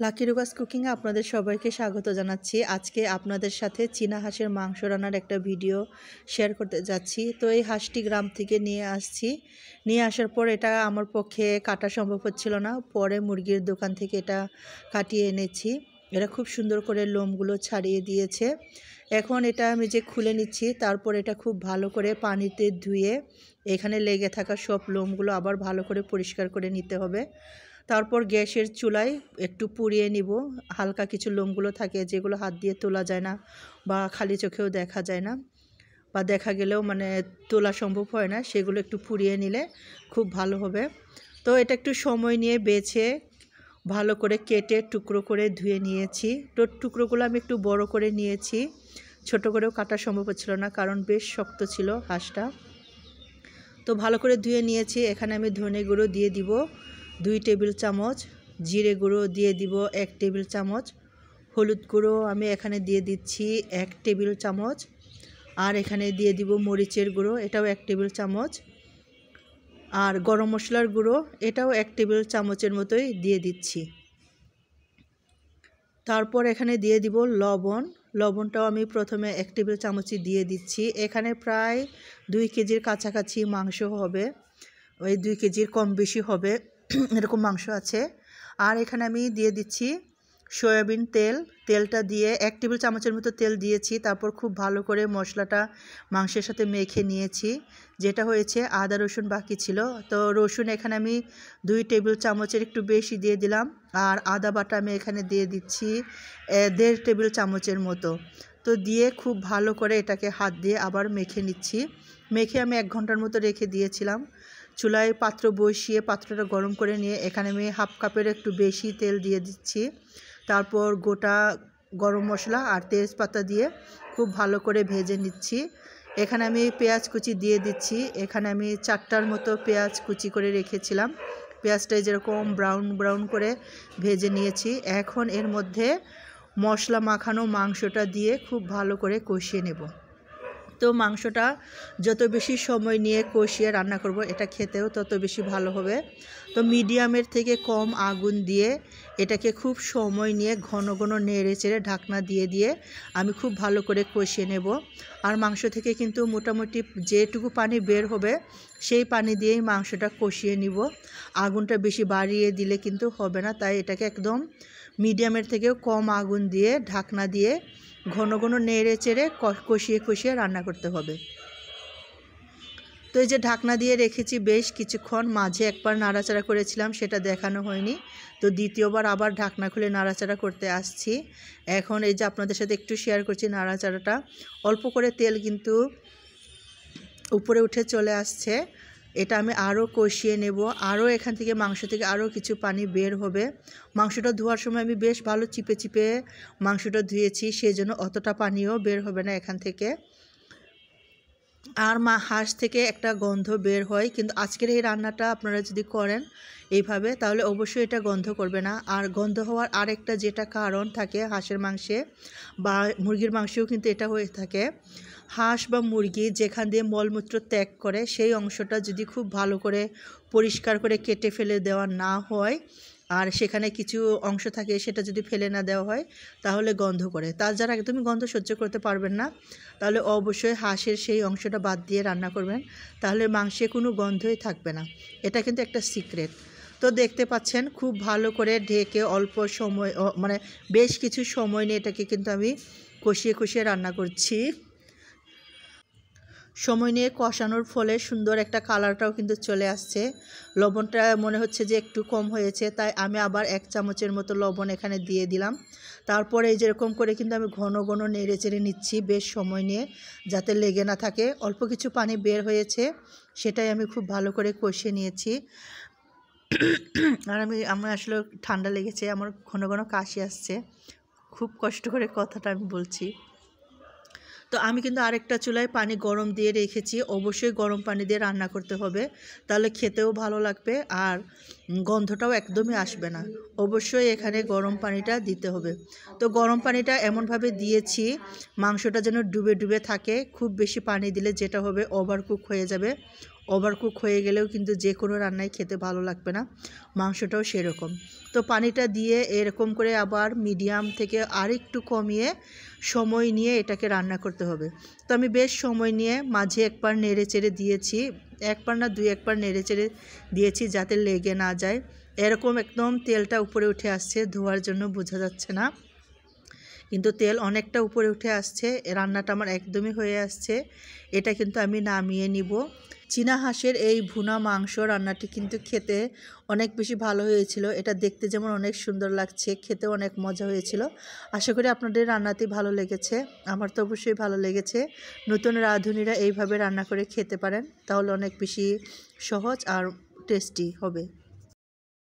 Lucky রুবাস কুকিংয়ে আপনাদের সবাইকে স্বাগত জানাচ্ছি। আজকে আপনাদের সাথে চীনা হাঁসের মাংস রান্নার একটা ভিডিও শেয়ার করতে যাচ্ছি। তো এই হাঁসটি গ্রাম থেকে নিয়ে আসছি। নিয়ে আসার পর এটা আমার পক্ষে কাটা সম্ভব হচ্ছিল না, পরে মুরগির দোকান থেকে এটা কাটিয়ে এনেছি। এটা খুব সুন্দর করে লোমগুলো ছাড়িয়ে দিয়েছে। এখন এটা আমি যে খুলে নিচ্ছি, তারপর এটা খুব ভালো করে পানিতে ধুয়ে এখানে লেগে থাকা সব লোমগুলো আবার ভালো করে পরিষ্কার করে নিতে হবে। তারপর গ্যাসের চুলায় একটু পুড়িয়ে নিব। হালকা কিছু লোমগুলো থাকে যেগুলো হাত দিয়ে তোলা যায় না বা খালি চোখেও দেখা যায় না, বা দেখা গেলেও তোলা সম্ভব হয় না, সেগুলো একটু পুড়িয়ে নিলে খুব ভালো হবে। তো এটা একটু সময় নিয়ে বেছে ভালো করে কেটে টুকরো করে ধুয়ে নিয়েছি। তো টুকরোগুলো আমি একটু বড় করে নিয়েছি, ছোট করেও কাটা সম্ভব হচ্ছিল না কারণ বেশ শক্ত ছিল হাঁসটা। তো ভালো করে ধুয়ে নিয়েছি। এখানে আমি ধনে গুঁড়ো দিয়ে দিব 2 টেবিল চামচ, জিরে গুঁড়ো দিয়ে দিব 1 টেবিল চামচ, হলুদ গুঁড়ো আমি এখানে দিয়ে দিচ্ছি 1 টেবিল চামচ, আর এখানে দিয়ে দিব মরিচের গুঁড়ো, এটাও 1 টেবিল চামচ, আর গরম মশলার গুঁড়ো এটাও 1 টেবিল চামচের মতোই দিয়ে দিচ্ছি। তারপর এখানে দিয়ে দিব লবণ। লবণটাও আমি প্রথমে 1 টেবিল চামচই দিয়ে দিচ্ছি। এখানে প্রায় 2 কেজির কাছাকাছি মাংস হবে, ওই 2 কেজির কম বেশি হবে এরকম মাংস আছে। আর এখানে আমি দিয়ে দিচ্ছি সয়াবিন তেল। তেলটা দিয়ে 1 টেবিল চামচের মতো তেল দিয়েছি। তারপর খুব ভালো করে মশলাটা মাংসের সাথে মেখে নিয়েছি। যেটা হয়েছে আদা রসুন বাকি ছিল, তো রসুন এখানে আমি 2 টেবিল চামচের একটু বেশি দিয়ে দিলাম। আর আদা বাটা আমি এখানে দিয়ে দিচ্ছি 1.5 টেবিল চামচের মতো। তো দিয়ে খুব ভালো করে এটাকে হাত দিয়ে আবার মেখে নিচ্ছি। মেখে আমি 1 ঘন্টার মতো রেখে দিয়েছিলাম। চুলায় পাত্র বসিয়ে পাত্রটা গরম করে নিয়ে এখানে আমি 1/2 কাপের একটু বেশি তেল দিয়ে দিচ্ছি। তারপর গোটা গরম মশলা আর তেজপাতা দিয়ে খুব ভালো করে ভেজে নিচ্ছি। এখানে আমি পেঁয়াজ কুচি দিয়ে দিচ্ছি। এখানে আমি 4টার মতো পেঁয়াজ কুচি করে রেখেছিলাম। পেঁয়াজটা যেরকম ব্রাউন ব্রাউন করে ভেজে নিয়েছি। এখন এর মধ্যে মশলা মাখানো মাংসটা দিয়ে খুব ভালো করে কষিয়ে নেব। তো মাংসটা যত বেশি সময় নিয়ে কষিয়ে রান্না করব, এটা খেতেও তত বেশি ভালো হবে। তো মিডিয়ামের থেকে কম আগুন দিয়ে এটাকে খুব সময় নিয়ে ঘন ঘন নেড়ে চেড়ে ঢাকনা দিয়ে দিয়ে আমি খুব ভালো করে কষিয়ে নেব। আর মাংস থেকে কিন্তু মোটামুটি যেটুকু পানি বের হবে সেই পানি দিয়েই মাংসটা কষিয়ে নিব। আগুনটা বেশি বাড়িয়ে দিলে কিন্তু হবে না, তাই এটাকে একদম মিডিয়ামের থেকেও কম আগুন দিয়ে ঢাকনা দিয়ে ঘন ঘন নেড়ে চেড়ে কষিয়ে কষিয়ে রান্না করতে হবে। তো এই যে ঢাকনা দিয়ে রেখেছি বেশ কিছুক্ষণ, মাঝে একবার নাড়াচাড়া করেছিলাম, সেটা দেখানো হয়নি। তো দ্বিতীয়বার আবার ঢাকনা খুলে নাড়াচাড়া করতে আসছি। এখন এই যে আপনাদের সাথে একটু শেয়ার করছি নাড়াচাড়াটা। অল্প করে তেল কিন্তু উপরে উঠে চলে আসছে। এটা আমি আরও কষিয়ে নেব। আরও এখান থেকে মাংস থেকে আরও কিছু পানি বের হবে। মাংসটা ধোয়ার সময় আমি বেশ ভালো চিপে চিপে মাংসটা ধুয়েছি, সেজন্য অতটা পানিও বের হবে না এখান থেকে। আর হাঁস থেকে একটা গন্ধ বের হয়, কিন্তু আজকের এই রান্নাটা আপনারা যদি করেন এইভাবে তাহলে অবশ্যই এটা গন্ধ করবে না। আর গন্ধ হওয়ার আরেকটা যেটা কারণ থাকে হাঁসের মাংসে বা মুরগির মাংসেও কিন্তু এটা হয়ে থাকে, হাঁস বা মুরগি যেখান দিয়ে মলমূত্র ত্যাগ করে সেই অংশটা যদি খুব ভালো করে পরিষ্কার করে কেটে ফেলে দেওয়া না হয় আর সেখানে কিছু অংশ থাকে সেটা যদি ফেলে না দেওয়া হয় তাহলে গন্ধ করে। তার যারা একদমই গন্ধ সহ্য করতে পারবেন না তাহলে অবশ্যই হাঁসের সেই অংশটা বাদ দিয়ে রান্না করবেন, তাহলে মাংসে কোনো গন্ধই থাকবে না। এটা কিন্তু একটা সিক্রেট। তো দেখতে পাচ্ছেন খুব ভালো করে ঢেকে অল্প সময় বেশ কিছু সময় নিয়ে এটাকে কিন্তু আমি কষিয়ে কষিয়ে রান্না করছি। সময় নিয়ে কষানোর ফলে সুন্দর একটা কালারটাও কিন্তু চলে আসছে। লবণটা মনে হচ্ছে যে একটু কম হয়েছে, তাই আমি আবার 1 চামচের মতো লবণ এখানে দিয়ে দিলাম। তারপরে এই যেরকম করে কিন্তু আমি ঘন ঘন নেড়ে চেড়ে নিচ্ছি বেশ সময় নিয়ে, যাতে লেগে না থাকে। অল্প কিছু পানি বের হয়েছে, সেটাই আমি খুব ভালো করে কষিয়ে নিয়েছি। আর আমার আসলে ঠান্ডা লেগেছে, আমার ঘন ঘন কাশি আসছে, খুব কষ্ট করে কথাটা আমি বলছি। তো আমি কিন্তু আরেকটা চুলায় পানি গরম দিয়ে রেখেছি। অবশ্যই গরম পানি দিয়ে রান্না করতে হবে, তাহলে খেতেও ভালো লাগবে আর গন্ধটাও একদমই আসবে না। অবশ্যই এখানে গরম পানিটা দিতে হবে। তো গরম পানিটা এমনভাবে দিয়েছি মাংসটা যেন ডুবে ডুবে থাকে। খুব বেশি পানি দিলে যেটা হবে ওভারকুক হয়ে যাবে। ওভারকুক হয়ে গেলেও কিন্তু যে কোনো রান্নাই খেতে ভালো লাগবে না, মাংসটাও সেরকম। তো পানিটা দিয়ে এরকম করে আবার মিডিয়াম থেকে আরেকটু কমিয়ে সময় নিয়ে এটাকে রান্না করতে হবে। তো আমি বেশ সময় নিয়ে মাঝে একবার নেড়ে চেড়ে দিয়েছি, একবার না দুই একবার নেড়ে চেড়ে দিয়েছি যাতে লেগে না যায়। এরকম একদম তেলটা উপরে উঠে আসছে, ধোয়ার জন্য বোঝা যাচ্ছে না, কিন্তু তেল অনেকটা উপরে উঠে আসছে। রান্নাটা আমার একদমই হয়ে আসছে। এটা কিন্তু আমি নামিয়ে নিব। চীনা হাঁসের এই ভুনা মাংস রান্নাটি কিন্তু খেতে অনেক বেশি ভালো হয়েছিল। এটা দেখতে যেমন অনেক সুন্দর লাগছে, খেতেও অনেক মজা হয়েছিল। আশা করি আপনাদের রান্নাটি ভালো লেগেছে। আমার তো অবশ্যই ভালো লেগেছে। নতুন রাঁধুনিরা এইভাবে রান্না করে খেতে পারেন, তাহলে অনেক বেশি সহজ আর টেস্টি হবে।